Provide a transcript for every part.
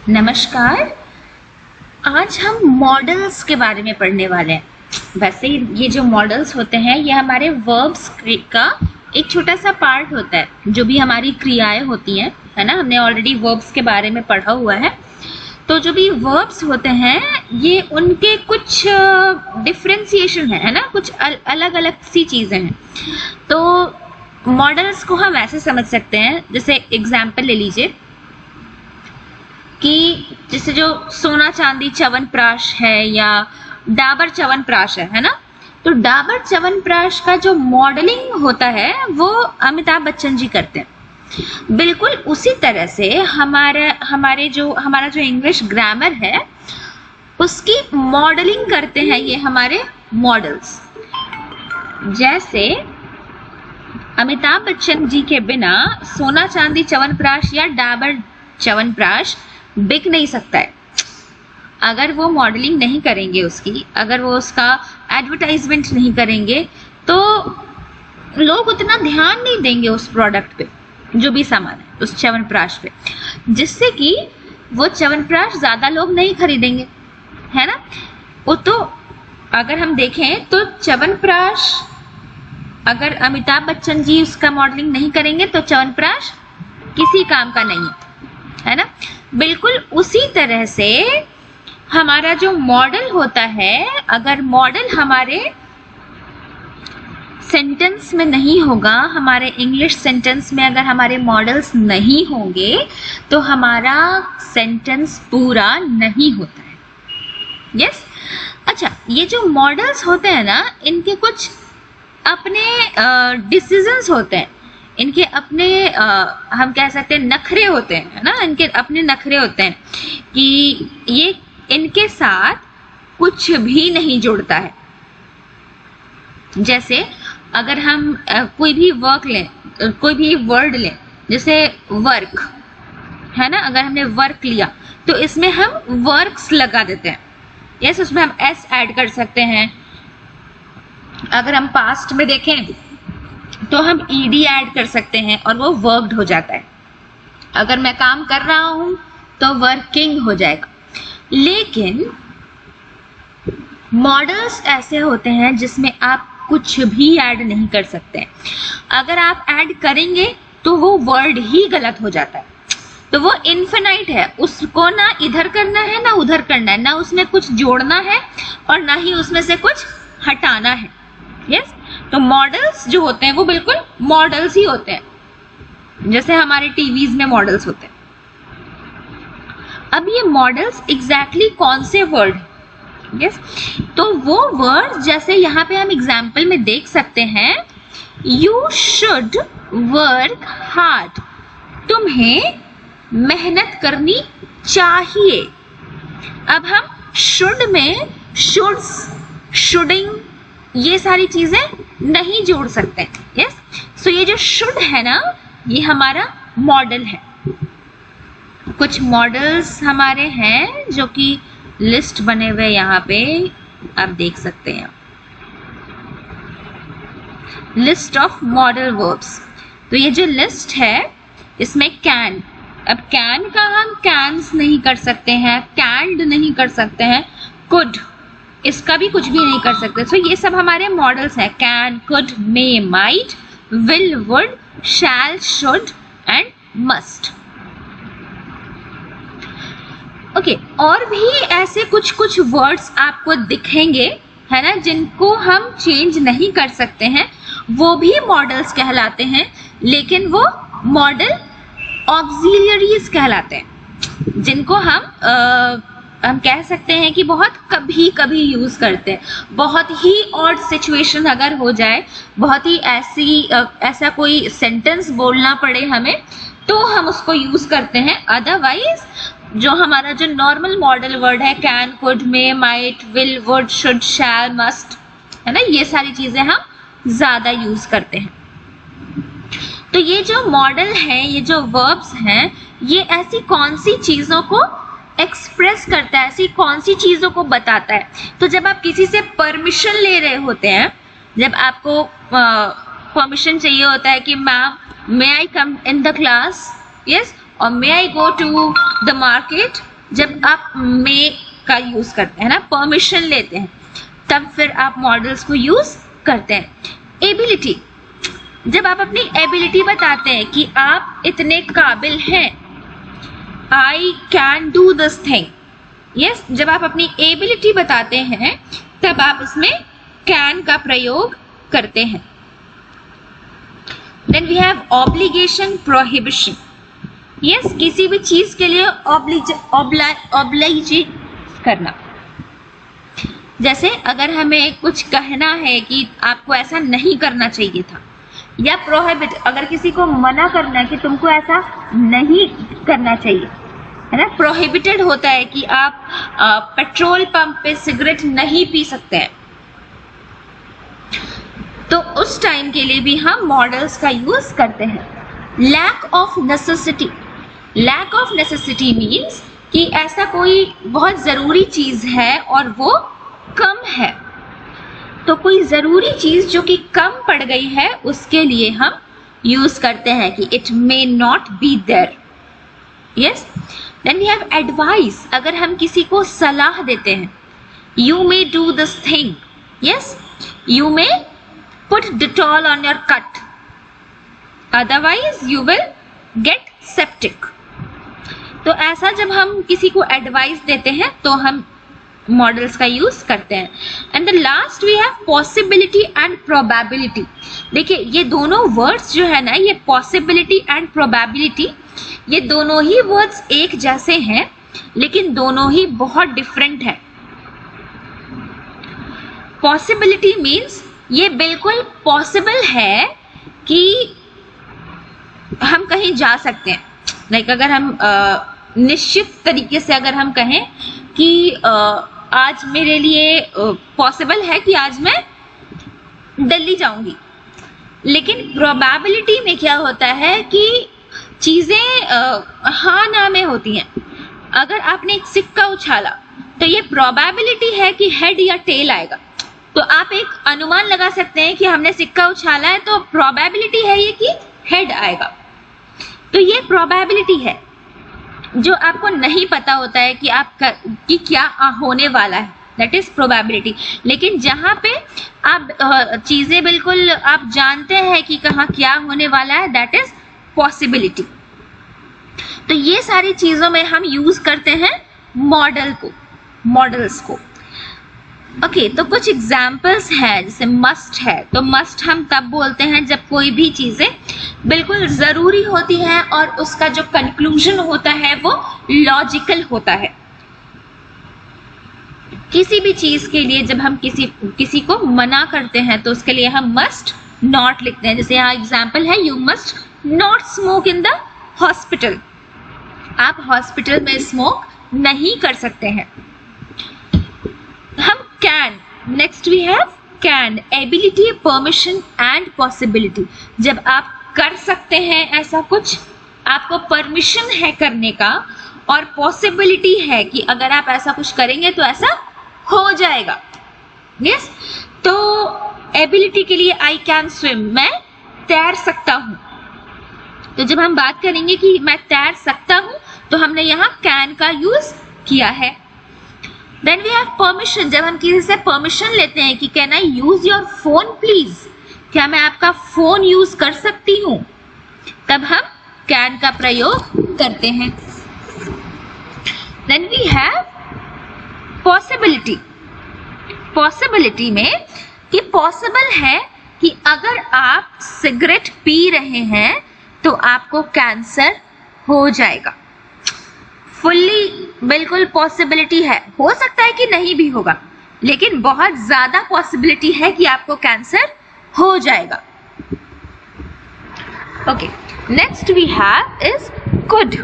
नमस्कार। आज हम मॉडल्स के बारे में पढ़ने वाले हैं। वैसे ये जो मॉडल्स होते हैं ये हमारे वर्ब्स का एक छोटा सा पार्ट होता है, जो भी हमारी क्रियाएं होती हैं, है ना। हमने ऑलरेडी वर्ब्स के बारे में पढ़ा हुआ है। तो जो भी वर्ब्स होते हैं ये उनके कुछ डिफरेंशिएशन है ना, कुछ अलग अलग सी चीजें हैं। तो मॉडल्स को हम ऐसे समझ सकते हैं, जैसे एग्जाम्पल ले लीजिए कि जैसे जो सोना चांदी च्यवनप्राश है या डाबर च्यवनप्राश है ना। तो डाबर च्यवनप्राश का जो मॉडलिंग होता है वो अमिताभ बच्चन जी करते हैं। बिल्कुल उसी तरह से हमारा जो इंग्लिश ग्रामर है उसकी मॉडलिंग करते हैं ये हमारे मॉडल्स। जैसे अमिताभ बच्चन जी के बिना सोना चांदी च्यवनप्राश या डाबर च्यवनप्राश बिक नहीं सकता है। अगर वो मॉडलिंग नहीं करेंगे उसकी, अगर वो उसका एडवर्टाइजमेंट नहीं करेंगे तो लोग उतना ध्यान नहीं देंगे उस प्रोडक्ट पे, जो भी सामान है उस च्यवनप्राश पे, जिससे कि वो च्यवनप्राश ज्यादा लोग नहीं खरीदेंगे, है ना। वो तो अगर हम देखें तो च्यवनप्राश, अगर अमिताभ बच्चन जी उसका मॉडलिंग नहीं करेंगे तो च्यवनप्राश किसी काम का नहीं है ना। बिल्कुल उसी तरह से हमारा जो मॉडल होता है, अगर मॉडल हमारे सेंटेंस में नहीं होगा, हमारे इंग्लिश सेंटेंस में अगर हमारे मॉडल्स नहीं होंगे तो हमारा सेंटेंस पूरा नहीं होता है। यस। अच्छा, ये जो मॉडल्स होते हैं ना, इनके कुछ अपने डिसीजंस होते हैं, इनके अपने हम कह सकते हैं नखरे होते हैं, है ना। इनके अपने नखरे होते हैं कि ये इनके साथ कुछ भी नहीं जुड़ता है। जैसे अगर हम कोई भी वर्क लें, कोई भी वर्ड लें, जैसे वर्क है ना। अगर हमने वर्क लिया तो इसमें हम वर्क्स लगा देते हैं। यस, उसमें हम एस ऐड कर सकते हैं। अगर हम पास्ट में देखें तो हम ईडी ऐड कर सकते हैं और वो वर्कड हो जाता है। अगर मैं काम कर रहा हूं तो वर्किंग हो जाएगा। लेकिन मॉडल्स ऐसे होते हैं जिसमें आप कुछ भी ऐड नहीं कर सकते। अगर आप ऐड करेंगे तो वो वर्ड ही गलत हो जाता है। तो वो इन्फिनाइट है, उसको ना इधर करना है ना उधर करना है, ना उसमें कुछ जोड़ना है और ना ही उसमें से कुछ हटाना है। यस। तो मॉडल्स जो होते हैं वो बिल्कुल मॉडल्स ही होते हैं, जैसे हमारे टीवीज में मॉडल्स होते हैं। अब ये मॉडल्स एग्जैक्टली कौन से वर्ड? यस। तो वो वर्ड जैसे यहाँ पे हम एग्जाम्पल में देख सकते हैं, यू शुड वर्क हार्ड, तुम्हें मेहनत करनी चाहिए। अब हम शुड में शुड्स, शुडिंग, ये सारी चीजें नहीं जोड़ सकते। यस। सो ये जो शुड है ना, ये हमारा मॉडल है। कुछ मॉडल्स हमारे हैं जो कि लिस्ट बने हुए यहाँ पे आप देख सकते हैं, लिस्ट ऑफ मॉडल वर्ब्स। तो ये जो लिस्ट है इसमें कैन, अब कैन का हम कैन्स नहीं कर सकते हैं, कैंड नहीं कर सकते हैं, कुड, इसका भी कुछ भी नहीं कर सकते। तो ये सब हमारे मॉडल्स हैं, can, could, may, might, will, would, shall, should and must. Okay, और भी ऐसे कुछ कुछ वर्ड्स आपको दिखेंगे, है ना, जिनको हम चेंज नहीं कर सकते हैं, वो भी मॉडल्स कहलाते हैं, लेकिन वो मॉडल ऑक्सिलियरीज कहलाते हैं, जिनको हम कह सकते हैं कि बहुत कभी कभी यूज करते हैं। बहुत ही ऑड सिचुएशन अगर हो जाए, बहुत ही ऐसा कोई सेंटेंस बोलना पड़े हमें, तो हम उसको यूज करते हैं। अदरवाइज जो हमारा जो नॉर्मल मॉडल वर्ड है, can, could, may, might, will, would, should, shall, must, है ना, ये सारी चीजें हम ज्यादा यूज करते हैं। तो ये जो मॉडल है, ये जो वर्ब्स हैं, ये ऐसी कौन सी चीजों को एक्सप्रेस करता है, ऐसी कौन सी चीजों को बताता है। तो जब आप किसी से परमिशन ले रहे होते हैं, जब आपको परमिशन चाहिए होता है कि ma'am may I come in the class, yes, or may I go to the market, जब आप मे का यूज करते हैं ना, परमिशन लेते हैं, तब फिर आप मॉडल्स को यूज करते हैं। एबिलिटी, जब आप अपनी एबिलिटी बताते हैं कि आप इतने काबिल हैं, I can do this thing, yes, जब आप अपनी एबिलिटी बताते हैं तब आप इसमें कैन का प्रयोग करते हैं। Then we have obligation, prohibition, yes, किसी भी चीज के लिए ऑब्लाइज करना। जैसे अगर हमें कुछ कहना है कि आपको ऐसा नहीं करना चाहिए था, या प्रोहिबिट, अगर किसी को मना करना है कि तुमको ऐसा नहीं करना चाहिए, है ना, प्रोहिबिटेड होता है कि आप पेट्रोल पंप पे सिगरेट नहीं पी सकते हैं, तो उस टाइम के लिए भी हम मॉडल्स का यूज करते हैं। Lack of necessity, lack of necessity means कि ऐसा कोई बहुत जरूरी चीज है और वो कम है, तो कोई जरूरी चीज जो कि कम पड़ गई है उसके लिए हम यूज करते हैं कि it may not be there, yes. Then we have advice, अगर हम किसी को सलाह देते हैं, you may do this thing, yes, you may put Dettol on your cut, otherwise you will get septic. तो ऐसा जब हम किसी को एडवाइस देते हैं तो हम मॉडल्स का यूज करते हैं। And the last we have possibility and probability. देखिए ये दोनों वर्ड्स जो है ना, ये पॉसिबिलिटी एंड प्रोबेबिलिटी, ये दोनों ही वर्ड्स एक जैसे हैं लेकिन दोनों ही बहुत डिफरेंट है। पॉसिबिलिटी मीन्स ये बिल्कुल पॉसिबल है कि हम कहीं जा सकते हैं, लाइक अगर हम निश्चित तरीके से अगर हम कहें कि आज मेरे लिए पॉसिबल है कि आज मैं दिल्ली जाऊंगी, लेकिन प्रोबेबिलिटी में क्या होता है कि चीजें हाँ ना में होती हैं। अगर आपने एक सिक्का उछाला तो ये प्रोबेबिलिटी है कि हेड या टेल आएगा, तो आप एक अनुमान लगा सकते हैं कि हमने सिक्का उछाला है तो प्रोबेबिलिटी है ये कि हेड आएगा। तो ये प्रोबेबिलिटी है, जो आपको नहीं पता होता है कि क्या होने वाला है, दैट इज प्रोबेबिलिटी। लेकिन जहां पे आप चीजें बिल्कुल आप जानते हैं कि कहाँ क्या होने वाला है, दैट इज पॉसिबिलिटी। तो ये सारी चीजों में हम यूज करते हैं मॉडल्स को। ओके, तो कुछ एग्जाम्पल्स है, जैसे मस्ट है, तो मस्ट हम तब बोलते हैं जब कोई भी चीजें बिल्कुल जरूरी होती है और उसका जो कंक्लूजन होता है वो लॉजिकल होता है। किसी भी चीज के लिए जब हम किसी को मना करते हैं तो उसके लिए हम मस्ट नॉट लिखते हैं। जैसे यहाँ एग्जाम्पल है, you must not smoke in the hospital, आप हॉस्पिटल में स्मोक नहीं कर सकते हैं। हम can, next we have can, ability, permission and possibility. जब आप कर सकते हैं ऐसा कुछ, आपको परमिशन है करने का और पॉसिबिलिटी है कि अगर आप ऐसा कुछ करेंगे तो ऐसा हो जाएगा, यस। तो एबिलिटी के लिए आई कैन स्विम, मैं तैर सकता हूं। तो जब हम बात करेंगे कि मैं तैर सकता हूं तो हमने यहाँ कैन का यूज किया है। देन वी हैव परमिशन, जब हम किसी से परमिशन लेते हैं कि can I use your phone please, क्या मैं आपका फोन यूज कर सकती हूँ, तब हम कैन का प्रयोग करते हैं। Then we have possibility, possibility में कि पॉसिबल है कि अगर आप सिगरेट पी रहे हैं तो आपको कैंसर हो जाएगा। फुल्ली बिल्कुल पॉसिबिलिटी है, हो सकता है कि नहीं भी होगा, लेकिन बहुत ज्यादा पॉसिबिलिटी है कि आपको कैंसर हो जाएगा। Okay, next we have is could.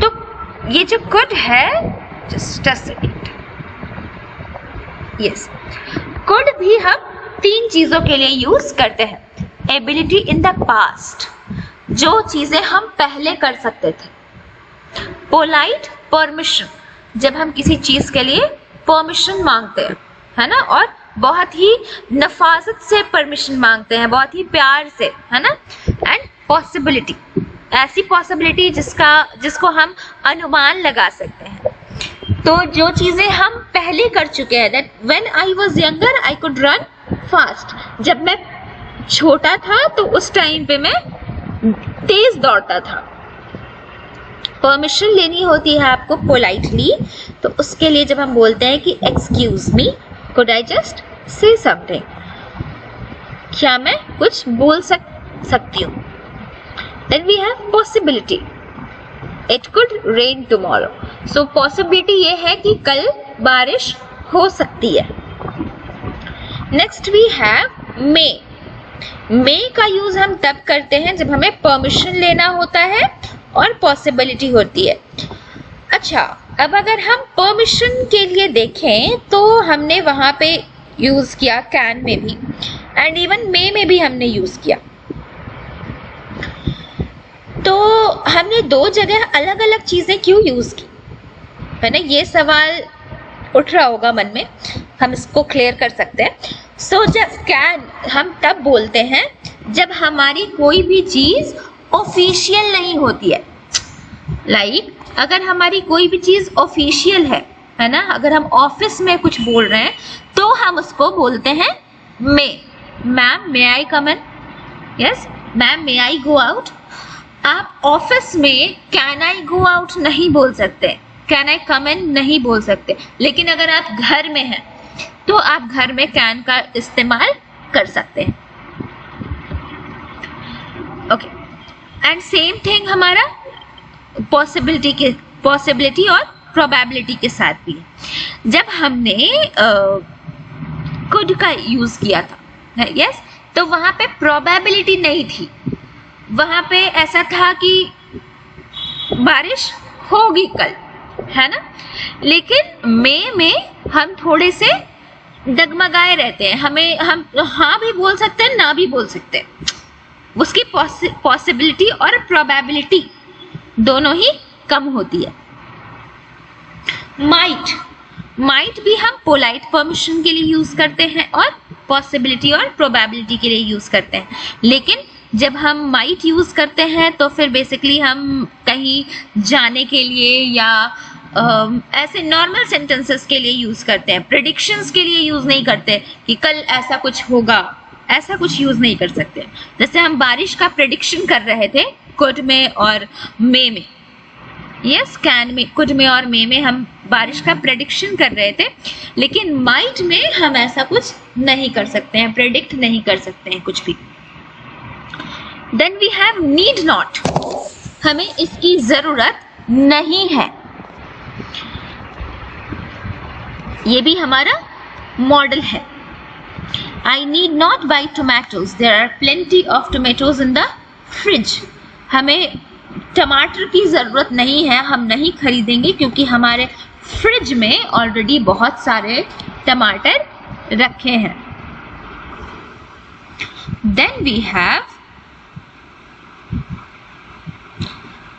तो ये जो कुड है, just a second, yes, could भी हम 3 चीजों के लिए यूज करते हैं। एबिलिटी इन द पास्ट, जो चीजें हम पहले कर सकते थे। पोलाइट, परमिशन, जब हम किसी चीज के लिए परमिशन मांगते हैं, है ना, और बहुत ही नफाजत से परमिशन मांगते हैं, बहुत ही प्यार से, है ना। एंड पॉसिबिलिटी, ऐसी पॉसिबिलिटी जिसको हम अनुमान लगा सकते हैं। तो जो चीजें हम पहले कर चुके हैं, that when I was younger I could run fast, जब मैं छोटा था तो उस टाइम पे मैं तेज दौड़ता था। परमिशन लेनी होती है आपको पोलाइटली, तो उसके लिए जब हम बोलते हैं कि excuse me, could I just say something, क्या मैं कुछ बोल सकती हूँ। Then we have possibility, it could rain tomorrow, so possibility ये है कि कल बारिश हो सकती है। Next we have may. May का यूज हम तब करते हैं जब हमें परमिशन लेना होता है और पॉसिबिलिटी होती है। अच्छा, अब अगर हम परमिशन के लिए देखें तो हमने वहां पे यूज किया कैन में भी, एंड इवन मे में भी हमने यूज किया। तो हमने दो जगह अलग अलग चीजें क्यों यूज की, है ना, ये सवाल उठ रहा होगा मन में, हम इसको क्लियर कर सकते हैं। सो जब कैन हम तब बोलते हैं जब हमारी कोई भी चीज ऑफिशियल नहीं होती है। लाइक अगर हमारी कोई भी चीज ऑफिशियल है ना, अगर हम ऑफिस में कुछ बोल रहे हैं तो हम उसको बोलते हैं मे। मैम मे आई कम इन, यस मैम मे आई गो आउट। आप ऑफिस में कैन आई गो आउट नहीं बोल सकते, कैन आई कम इन नहीं बोल सकते, लेकिन अगर आप घर में हैं तो आप घर में कैन का इस्तेमाल कर सकते हैं। ओके, एंड सेम थिंग हमारा पॉसिबिलिटी और प्रोबेबिलिटी के साथ भी है। जब हमने कुड का यूज किया था, यस, तो वहां पे प्रोबेबिलिटी नहीं थी, वहां पे ऐसा था कि बारिश होगी कल, है ना। लेकिन मे में हम थोड़े से डगमगाए रहते हैं, हम हाँ भी बोल सकते हैं, ना भी बोल सकते हैं, उसकी पॉसिबिलिटी और प्रोबेबिलिटी दोनों ही कम होती है। माइट भी हम पोलाइट परमिशन के लिए यूज करते हैं और पॉसिबिलिटी और प्रोबेबिलिटी के लिए यूज करते हैं। लेकिन जब हम माइट यूज करते हैं तो फिर बेसिकली हम कहीं जाने के लिए या ऐसे नॉर्मल सेंटेंसेस के लिए यूज करते हैं, प्रेडिक्शंस के लिए यूज नहीं करते कि कल ऐसा कुछ होगा, ऐसा कुछ यूज नहीं कर सकते। जैसे हम बारिश का प्रेडिक्शन कर रहे थे कुड में और मे में, यस कैन में, कुड में और मे में हम बारिश का प्रेडिक्शन कर रहे थे, लेकिन माइट में हम ऐसा कुछ नहीं कर सकते हैं, प्रेडिक्ट नहीं कर सकते हैं कुछ भी। Then we have need not, हमें इसकी जरूरत नहीं है, ये भी हमारा मॉडल है। I need not buy tomatoes, there are plenty of tomatoes in the fridge. हमें टमाटर की जरूरत नहीं है, हम नहीं खरीदेंगे क्योंकि हमारे फ्रिज में ऑलरेडी बहुत सारे टमाटर रखे हैं। Then we have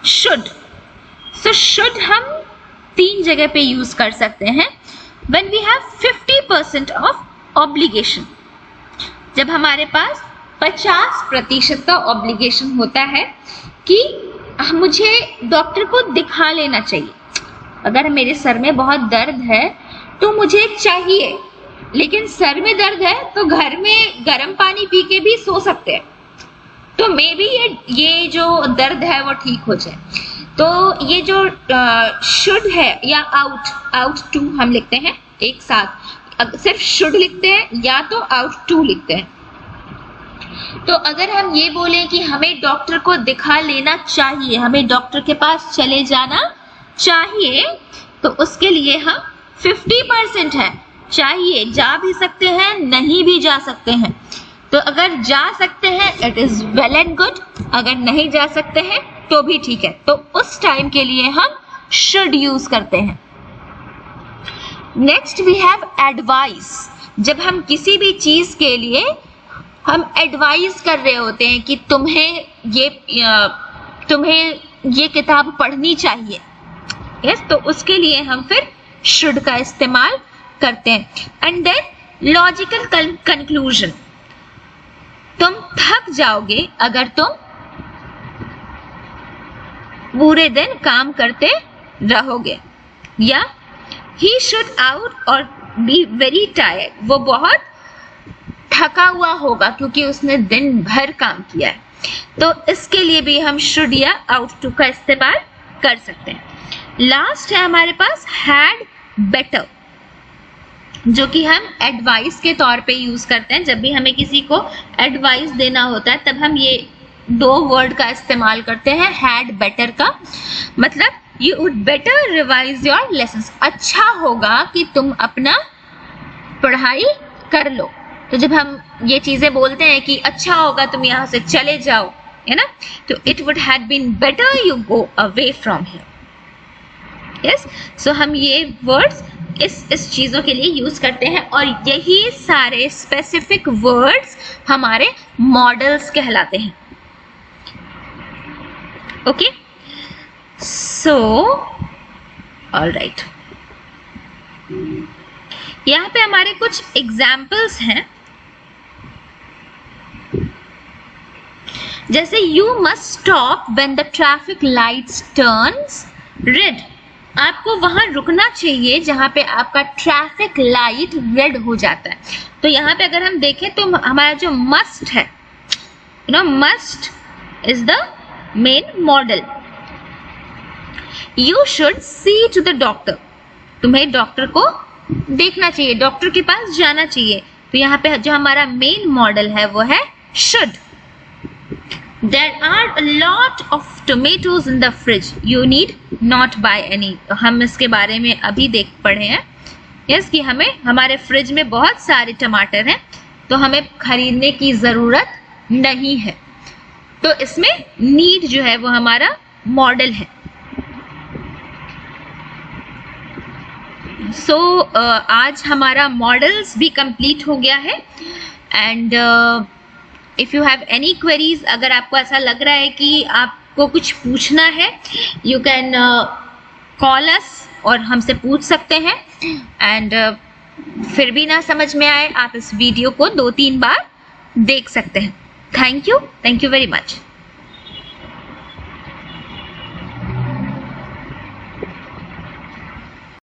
should. So should हम तीन जगह पे यूज कर सकते हैं। When we have 50% of obligation, जब हमारे पास 50% का ऑब्लिगेशन होता है कि मुझे डॉक्टर को दिखा लेना चाहिए, अगर मेरे सर में बहुत दर्द है तो मुझे चाहिए, लेकिन सर में दर्द है तो घर में गर्म पानी पी के भी सो सकते हैं, तो मे बी ये जो दर्द है वो ठीक हो जाए। तो ये जो शुड है या आउट टू हम लिखते हैं एक साथ, सिर्फ शुड लिखते हैं या तो आउट टू लिखते हैं। तो अगर हम ये बोले कि हमें डॉक्टर को दिखा लेना चाहिए, हमें डॉक्टर के पास चले जाना चाहिए, तो उसके लिए हम 50% है, चाहिए, जा भी सकते हैं, नहीं भी जा सकते हैं। तो अगर जा सकते हैं it is well and good, अगर नहीं जा सकते हैं तो भी ठीक है। तो उस टाइम के लिए हम शुड यूज करते हैं। नेक्स्ट वी हैव एडवाइस, जब हम किसी भी चीज के लिए हम एडवाइस कर रहे होते हैं कि तुम्हें ये किताब पढ़नी चाहिए, यस, तो उसके लिए हम फिर शुड का इस्तेमाल करते हैं। एंड देन लॉजिकल कंक्लूजन, तुम थक जाओगे अगर तुम पूरे दिन काम करते रहोगे। या he should out or be very tired, वो बहुत थका हुआ होगा क्योंकि उसने दिन भर काम किया है। तो इसके लिए भी हम should या out to का इस्तेमाल कर सकते हैं। लास्ट है हमारे पास had better, जो कि हम एडवाइस के तौर पे यूज करते हैं। जब भी हमें किसी को एडवाइस देना होता है तब हम ये दो वर्ड का इस्तेमाल करते हैं, had better का मतलब you would better revise your lessons, अच्छा होगा कि तुम अपना पढ़ाई कर लो। तो जब हम ये चीजें बोलते हैं कि अच्छा होगा तुम यहाँ से चले जाओ, है ना, तो it would have been better you go away from here. Yes, so हम ये वर्ड्स इस चीजों के लिए यूज करते हैं और यही सारे स्पेसिफिक वर्ड्स हमारे मॉडल्स कहलाते हैं। ओके, सो ऑलराइट, यहाँ पे हमारे कुछ एग्जाम्पल्स हैं, जैसे you must stop when the traffic lights turns red, आपको वहां रुकना चाहिए जहां पे आपका ट्रैफिक लाइट रेड हो जाता है। तो यहाँ पे अगर हम देखें तो हमारा जो मस्ट है, must is the main model. You should see to the doctor, तुम्हें डॉक्टर को देखना चाहिए, डॉक्टर के पास जाना चाहिए। तो यहाँ पे जो हमारा मेन मॉडल है वो है should. There are a lot of tomatoes in the fridge. You need not buy any. तो हम इसके बारे में अभी पढ़े हैं, yes, कि हमें हमारे फ्रिज में बहुत सारे टमाटर हैं तो हमें खरीदने की जरूरत नहीं है। तो इसमें need जो है वो हमारा मॉडल है। So आज हमारा मॉडल्स भी कंप्लीट हो गया है। And if you have any queries, अगर आपको ऐसा लग रहा है कि आपको कुछ पूछना है, यू कैन कॉल अस और हमसे पूछ सकते हैं। एंड फिर भी ना समझ में आए, आप इस वीडियो को 2-3 बार देख सकते हैं। Thank you very much.